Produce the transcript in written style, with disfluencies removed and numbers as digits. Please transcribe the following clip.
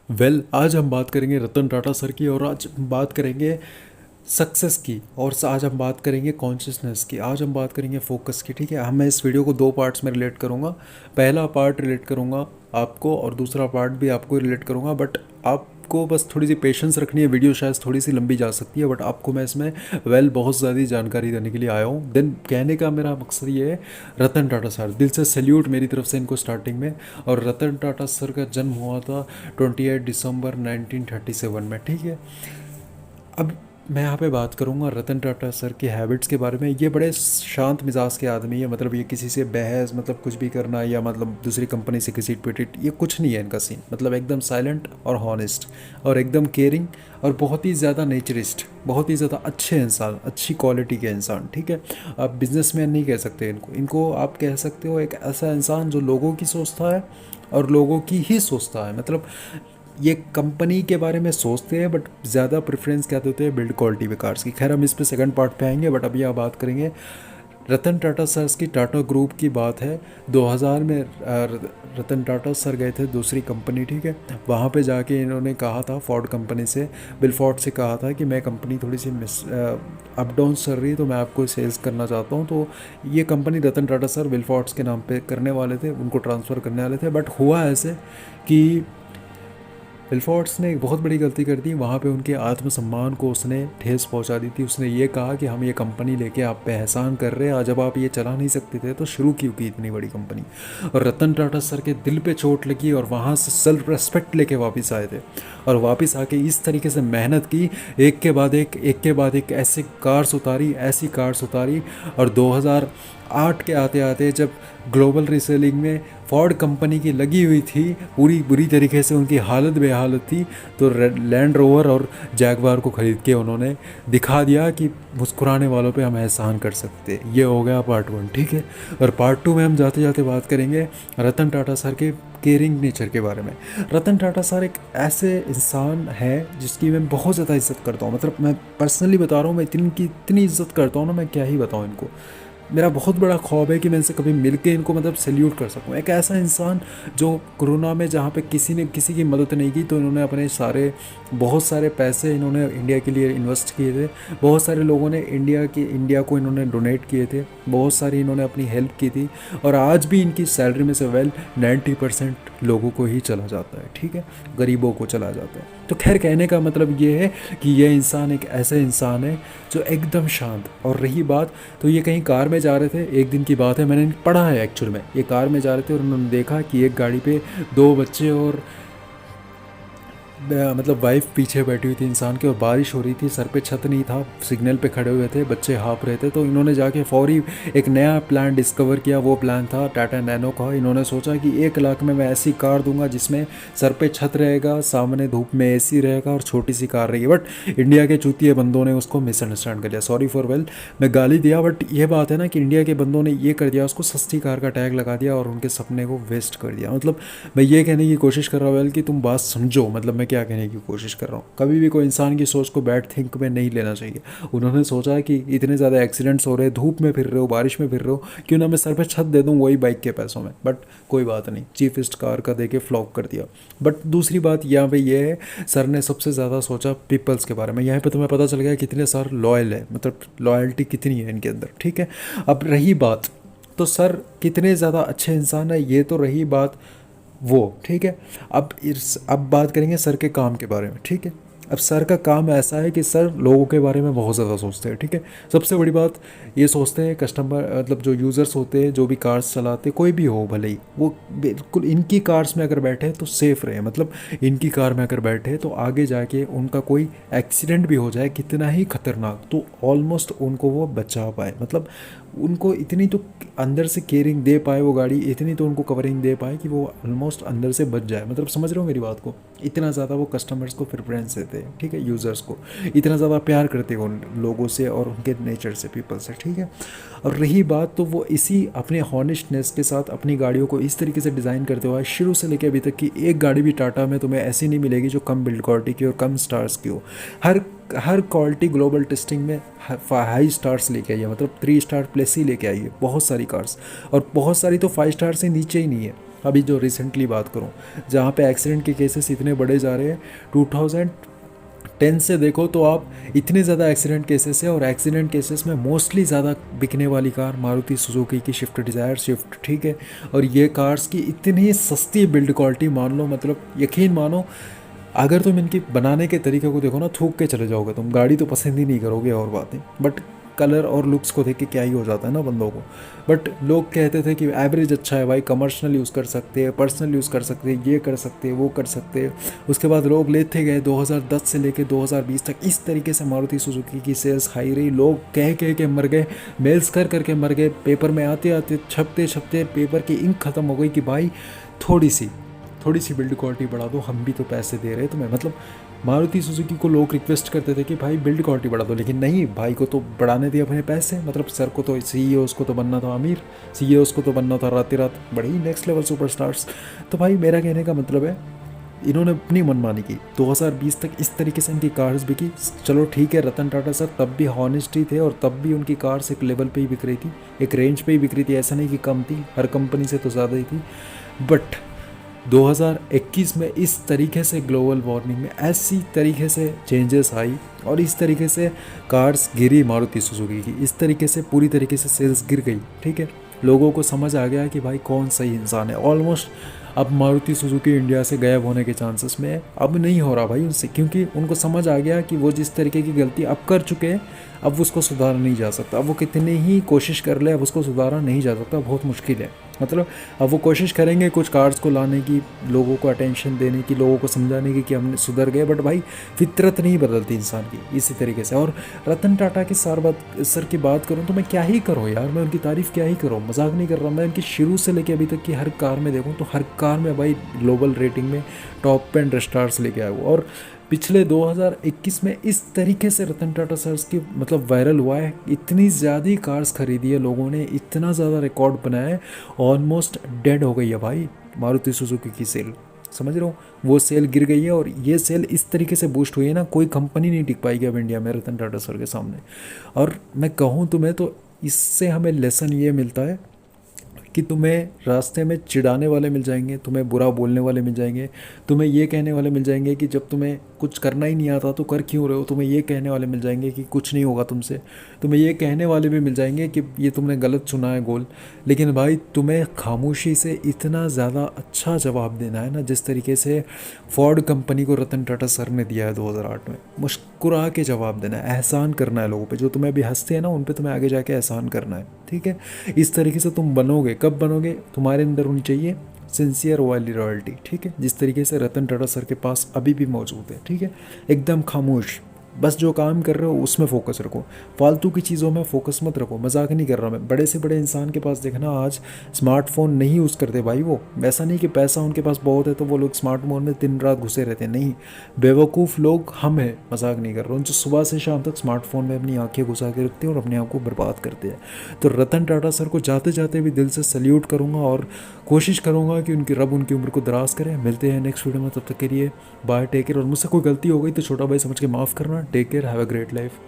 आज हम बात करेंगे रतन टाटा सर की, और आज हम बात करेंगे सक्सेस की, और आज हम बात करेंगे कॉन्शियसनेस की, आज हम बात करेंगे फोकस की। ठीक है, हम मैं इस वीडियो को दो पार्ट्स में रिलेट करूँगा। पहला पार्ट रिलेट करूँगा आपको, और दूसरा पार्ट भी आपको रिलेट करूँगा। बट आपको बस थोड़ी सी पेशेंस रखनी है। वीडियो शायद थोड़ी सी लंबी जा सकती है, बट आपको मैं इसमें बहुत ज़्यादा जानकारी देने के लिए आया हूँ। देन कहने का मेरा मकसद ये है, रतन टाटा सर, दिल से सैल्यूट मेरी तरफ से इनको स्टार्टिंग में। और रतन टाटा सर का जन्म हुआ था 28 दिसंबर 1937 में। ठीक है, अब मैं यहाँ पे बात करूँगा रतन टाटा सर की हैबिट्स के बारे में। ये बड़े शांत मिजाज के आदमी है। मतलब ये किसी से बहस, मतलब कुछ भी करना, या मतलब दूसरी कंपनी से किसी पिटिट, ये कुछ नहीं है इनका सीन। मतलब एकदम साइलेंट और हॉनेस्ट, और एकदम केयरिंग, और बहुत ही ज़्यादा नेचरिस्ट, बहुत ही ज़्यादा अच्छे इंसान, अच्छी क्वालिटी के इंसान। ठीक है, आप बिजनेसमैन नहीं कह सकते इनको। इनको आप कह सकते हो एक ऐसा इंसान जो लोगों की सोचता है और लोगों की ही सोचता है। मतलब ये कंपनी के बारे में सोचते हैं, बट ज़्यादा प्रेफरेंस क्या देते हैं, बिल्ड क्वालिटी पे कार्स की। खैर हम इस पे सेकंड पार्ट पे आएंगे, बट अभी आप बात करेंगे रतन टाटा सर की। टाटा ग्रुप की बात है, 2000 में रतन टाटा सर गए थे दूसरी कंपनी। ठीक है, वहाँ पे जाके इन्होंने कहा था फोर्ड कंपनी से, बिलफोर्ड से कहा था कि मैं कंपनी थोड़ी सी अप डाउन चल रही है, तो मैं आपको सेल्स करना चाहता हूँ। तो ये कंपनी रतन टाटा सर बिलफोर्ड्स के नाम पे करने वाले थे, उनको ट्रांसफ़र करने वाले थे। बट हुआ ऐसे कि विल्फोर्ड्स ने एक बहुत बड़ी गलती कर दी। वहाँ पे उनके आत्मसम्मान को उसने ठेस पहुँचा दी थी। उसने ये कहा कि हम ये कंपनी लेके आप पे एहसान कर रहे हैं, जब आप ये चला नहीं सकते थे तो शुरू क्यों की इतनी बड़ी कंपनी। और रतन टाटा सर के दिल पे चोट लगी, और वहाँ से सेल्फ रेस्पेक्ट लेके वापस आए थे, और वापस आके इस तरीके से मेहनत की, एक के बाद एक ऐसी कार्स उतारी, ऐसी कार्स उतारी। और 2008 के आते आते जब ग्लोबल रीसेलिंग में फोर्ड कंपनी की लगी हुई थी, पूरी बुरी तरीके से उनकी हालत बेहालत थी, तो लैंड रोवर और जैगवार को ख़रीद के उन्होंने दिखा दिया कि मुस्कुराने वालों पे हम एहसान कर सकते। ये हो गया पार्ट 1। ठीक है, और पार्ट 2 में हम जाते जाते बात करेंगे रतन टाटा सर के केयरिंग नेचर के बारे में। रतन टाटा सर एक ऐसे इंसान है जिसकी मैं बहुत ज़्यादा इज्जत करता हूँ। मतलब मैं पर्सनली बता रहा हूँ, मैं इतनी इज्जत करता हूँ ना, मैं क्या ही बताऊँ इनको। मेरा बहुत बड़ा ख्वाब है कि मैं इनसे कभी मिल के इनको मतलब सैल्यूट कर सकूं। एक ऐसा इंसान जो कोरोना में जहाँ पे किसी ने किसी की मदद नहीं की, तो इन्होंने अपने बहुत सारे पैसे इन्होंने इंडिया के लिए इन्वेस्ट किए थे। बहुत सारे लोगों ने इंडिया को इन्होंने डोनेट किए थे। बहुत सारी इन्होंने अपनी हेल्प की थी, और आज भी इनकी सैलरी में से 90% लोगों को ही चला जाता है। ठीक है, गरीबों को चला जाता है। तो खैर कहने का मतलब ये है कि यह इंसान एक ऐसा इंसान है जो एकदम शांत। और रही बात, तो ये कहीं कार में जा रहे थे, एक दिन की बात है, मैंने पढ़ा है एक्चुअल में। ये कार में जा रहे थे और उन्होंने देखा कि एक गाड़ी पे दो बच्चे और मतलब वाइफ पीछे बैठी हुई थी इंसान के, और बारिश हो रही थी, सर पे छत नहीं था, सिग्नल पे खड़े हुए थे, बच्चे हाँफ रहे थे। तो इन्होंने जाके फौरी एक नया प्लान डिस्कवर किया। वो प्लान था टाटा नैनो का। इन्होंने सोचा कि 1 लाख में मैं ऐसी कार दूंगा जिसमें सर पे छत रहेगा, सामने धूप में एसी रहेगा, और छोटी सी कार रहेगी। बट इंडिया के चूतिए बंदों ने उसको मिसअंडरस्टैंड कर लिया। सॉरी फॉर मैं गाली दिया, बट ये बात है ना कि इंडिया के बंदों ने ये कर दिया, उसको सस्ती कार का टैग लगा दिया, और उनके सपने को वेस्ट कर दिया। मतलब मैं ये कहने की कोशिश कर रहा हूँ कि तुम बात समझो, मतलब मैं क्या कहने की कोशिश कर रहा हूँ। कभी भी कोई इंसान की सोच को बैड थिंक में नहीं लेना चाहिए। उन्होंने सोचा कि इतने ज़्यादा एक्सीडेंट्स हो रहे हैं, धूप में फिर रहे हो, बारिश में फिर रहे हो, क्यों ना मैं सर पे छत दे दूँ वही बाइक के पैसों में। बट कोई बात नहीं, चीफेस्ट कार का दे के फ्लॉप कर दिया। बट दूसरी बात यहाँ पे ये है, सर ने सबसे ज़्यादा सोचा पीपल्स के बारे में। यहाँ पे तुम्हें पता चल गया कितने सर लॉयल है, मतलब लॉयल्टी कितनी है इनके अंदर। ठीक है, अब रही बात, तो सर कितने ज़्यादा अच्छे इंसान है, ये तो रही बात वो। ठीक है, अब बात करेंगे सर के काम के बारे में। ठीक है, अब सर का काम ऐसा है कि सर लोगों के बारे में बहुत ज़्यादा सोचते हैं। ठीक है, सबसे बड़ी बात ये सोचते हैं कस्टमर, मतलब जो यूज़र्स होते हैं, जो भी कार्स चलाते, कोई भी हो भले ही, वो बिल्कुल इनकी कार्स में अगर बैठे तो सेफ़ रहे। मतलब इनकी कार में अगर बैठे तो आगे जाके उनका कोई एक्सीडेंट भी हो जाए कितना ही खतरनाक, तो ऑलमोस्ट उनको वो बचा पाए। मतलब उनको इतनी तो अंदर से केयरिंग दे पाए वो गाड़ी, इतनी तो उनको कवरिंग दे पाए कि वो ऑलमोस्ट अंदर से बच जाए। मतलब समझ रहे हो मेरी बात को, इतना ज़्यादा वो कस्टमर्स को प्रेफरेंस देते हैं। ठीक है, यूज़र्स को इतना ज़्यादा प्यार करते हैं उन लोगों से और उनके नेचर से, पीपल से। ठीक है, और रही बात, तो वो इसी अपने हॉनेस्टनेस के साथ अपनी गाड़ियों को इस तरीके से डिज़ाइन करते हुए शुरू से लेकर अभी तक की एक गाड़ी भी टाटा में तुम्हें ऐसी नहीं मिलेगी जो कम बिल्ड क्वालिटी की और कम स्टार्स की हो। हर क्वालिटी ग्लोबल टेस्टिंग में हाई स्टार्स लेके आई है, मतलब 3 स्टार प्लस ही लेके आई है बहुत सारी कार्स, और बहुत सारी तो 5 स्टार से नीचे ही नहीं है। अभी जो रिसेंटली बात करूं, जहाँ पे एक्सीडेंट के केसेस इतने बढ़े जा रहे हैं, 2010 से देखो तो आप इतने ज़्यादा एक्सीडेंट केसेस है, और एक्सीडेंट केसेस में मोस्टली ज़्यादा बिकने वाली कार मारुति सुजुकी की स्विफ्ट डिज़ायर, स्विफ्ट, ठीक है। और ये कार्स की इतनी सस्ती बिल्ड क्वालिटी, मान लो मतलब यकीन मानो, अगर तुम इनकी बनाने के तरीके को देखो ना, थूक के चले जाओगे तुम, गाड़ी तो पसंद ही नहीं करोगे और बातें, बट कलर और लुक्स को देख के क्या ही हो जाता है ना बंदों को। बट लोग कहते थे कि एवरेज अच्छा है भाई, कमर्शियल यूज़ कर सकते हैं, पर्सनल यूज़ कर सकते हैं, ये कर सकते हैं, वो कर सकते हैं। उसके बाद लोग लेते गए, 2010 से लेके 2020 तक इस तरीके से मारुति सुजुकी की सेल्स हाई रही, लोग कह कह के मर गए, मेल्स कर करके मर गए, पेपर में आते आते छपते छपते पेपर की इंक ख़त्म हो गई कि भाई थोड़ी सी बिल्ड क्वालिटी बढ़ा दो, हम भी तो पैसे दे रहे हैं तुम्हें। मतलब मारुति सुजुकी को लोग रिक्वेस्ट करते थे कि भाई बिल्ड क्वालिटी बढ़ा दो, लेकिन नहीं, भाई को तो बढ़ाने दिए अपने पैसे। मतलब सर को तो सीईओ को तो बनना था अमीर, सीईओ को तो बनना था रात रात बड़ी नेक्स्ट लेवल सुपरस्टार्स। तो भाई मेरा कहने का मतलब है, इन्होंने अपनी मनमानी की, 2020 तक इस तरीके से इनकी कार्स बिकी। चलो ठीक है, रतन टाटा सर तब भी हॉनेस्ट ही थे, और तब भी उनकी कार्स एक लेवल पे ही बिक रही थी, एक रेंज पे ही बिक रही थी, ऐसा नहीं कि कम थी, हर कंपनी से तो ज़्यादा ही थी। बट 2021 में इस तरीके से ग्लोबल वार्मिंग में ऐसी तरीके से चेंजेस आई, और इस तरीके से कार्स गिरी मारुति सुजुकी की, इस तरीके से पूरी तरीके से सेल्स गिर गई, ठीक है। लोगों को समझ आ गया कि भाई कौन सही इंसान है। ऑलमोस्ट अब मारुति सुजुकी इंडिया से गायब होने के चांसेस में है, अब नहीं हो रहा भाई उनसे, क्योंकि उनको समझ आ गया कि वो जिस तरीके की गलती अब कर चुके हैं, अब उसको सुधारा नहीं जा सकता। अब वो कितनी ही कोशिश कर ले, अब उसको सुधारा नहीं जा सकता, बहुत मुश्किल है। मतलब अब वो कोशिश करेंगे कुछ कार्स को लाने की, लोगों को अटेंशन देने की, लोगों को समझाने की कि हमने सुधर गए, बट भाई फितरत नहीं बदलती इंसान की इसी तरीके से। और रतन टाटा की सर की बात करूँ तो मैं क्या ही करूँ यार, मैं उनकी तारीफ़ क्या ही करूँ, मजाक नहीं कर रहा। मैं उनकी शुरू से लेके अभी तक की हर कार में देखूँ तो हर कार में भाई ग्लोबल रेटिंग में टॉप 10 स्टार्स लेके आए वो। और पिछले 2021 में इस तरीके से रतन टाटा सर्स की मतलब वायरल हुआ है, इतनी ज़्यादा कार्स खरीदी है लोगों ने, इतना ज़्यादा रिकॉर्ड बनाया है, ऑलमोस्ट डेड हो गई है भाई मारुति सुजुकी की सेल, समझ रहे हो, वो सेल गिर गई है। और ये सेल इस तरीके से बूस्ट हुई है ना, कोई कंपनी नहीं टिक पाएगी अब इंडिया में रतन टाटा सर के सामने। और मैं कहूँ तुम्हें तो इससे हमें लेसन ये मिलता है कि तुम्हें रास्ते में चिढ़ाने वाले मिल जाएंगे, तुम्हें बुरा बोलने वाले मिल जाएंगे, तुम्हें ये कहने वाले मिल जाएंगे कि जब तुम्हें कुछ करना ही नहीं आता तो कर क्यों रहे हो, तुम्हें ये कहने वाले मिल जाएंगे कि कुछ नहीं होगा तुमसे, तुम्हें ये कहने वाले भी मिल जाएंगे कि ये तुमने गलत चुना है गोल। लेकिन भाई तुम्हें खामोशी से इतना ज़्यादा अच्छा जवाब देना है ना, जिस तरीके से फोर्ड कंपनी को रतन टाटा सर ने दिया है 2008 में, मुस्कुरा के जवाब देना है, एहसान करना है लोगों पे, जो तुम्हें अभी हंसते हैं ना उन पे तुम्हें आगे जाके एहसान करना है, ठीक है। इस तरीके से तुम बनोगे, कब बनोगे, तुम्हारे अंदर होनी चाहिए सिंसियर वाली रॉयल्टी, ठीक है, जिस तरीके से रतन टाटा सर के पास अभी भी मौजूद है, ठीक है। एकदम खामोश, बस जो काम कर रहे हो उसमें फोकस रखो, फालतू की चीज़ों में फोकस मत रखो। मजाक नहीं कर रहा मैं, बड़े से बड़े इंसान के पास देखना आज स्मार्टफोन नहीं यूज़ करते भाई, वो वैसा नहीं कि पैसा उनके पास बहुत है तो वो लोग स्मार्टफोन में दिन रात घुसे रहते हैं, नहीं, बेवकूफ़ लोग हम हैं, मजाक नहीं कर रहा हूँ, जो सुबह से शाम तक स्मार्टफोन में अपनी आंखें घुसा के रखते हैं और अपने आप को बर्बाद करते हैं। तो रतन टाटा सर को जाते जाते भी दिल से सल्यूट करूँगा, और कोशिश करूँगा कि उनकी रब उनकी उम्र को दराज करे। मिलते हैं नेक्स्ट वीडियो में, तब तक के लिए बाय, टेक केयर। और मुझसे कोई गलती हो गई तो छोटा भाई समझ के माफ़ करना। Take care, have a great life.